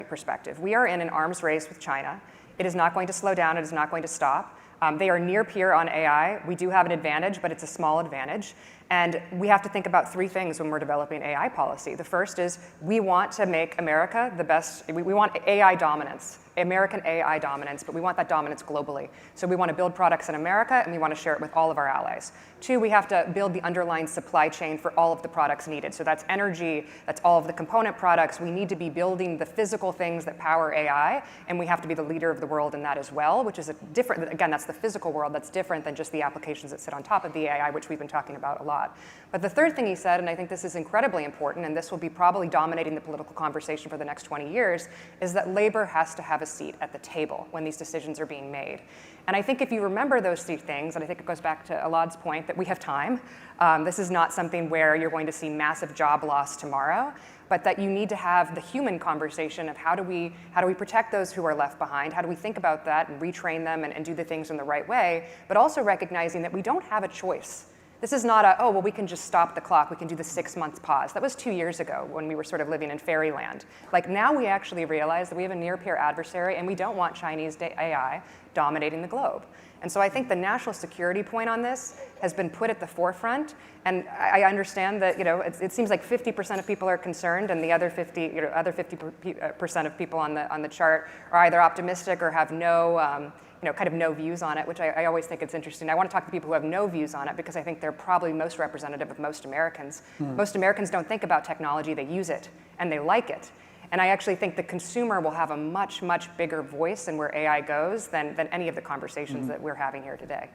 perspective. We are in an arms race with China. It is not going to slow down. It is not going to stop. They are near peer on AI. We do have an advantage, but it's a small advantage. And we have to think about three things when we're developing AI policy. The first is we want to make America the best. We want AI dominance, American AI dominance, but we want that dominance globally. So we want to build products in America, and we want to share it with all of our allies. Two, we have to build the underlying supply chain for all of the products needed. So that's energy, that's all of the component products. We need to be building the physical things that power AI, and we have to be the leader of the world in that as well, which is a different, again, that's the physical world. That's different than just the applications that sit on top of the AI, which we've been talking about a lot. But the third thing he said, and I think this is incredibly important, and this will be probably dominating the political conversation for the next 20 years, is that labor has to have a seat at the table when these decisions are being made. And I think if you remember those three things, and I think it goes back to Alad's point that we have time, this is not something where you're going to see massive job loss tomorrow, but that you need to have the human conversation of how do we protect those who are left behind, how do we think about that and retrain them and do the things in the right way, but also recognizing that we don't have a choice. This is not oh, well, we can just stop the clock. We can do the 6 months pause. That was 2 years ago when we were sort of living in fairyland. Like now we actually realize that we have a near-peer adversary and we don't want Chinese AI dominating the globe. And so I think the national security point on this has been put at the forefront. And I understand that it seems like 50% of people are concerned, and the other 50% of people on the chart are either optimistic or have no kind of no views on it, which I always think it's interesting. I want to talk to people who have no views on it because I think they're probably most representative of most Americans. Most Americans don't think about technology, they use it, and they like it. And I actually think the consumer will have a much, much bigger voice in where AI goes than any of the conversations that we're having here today.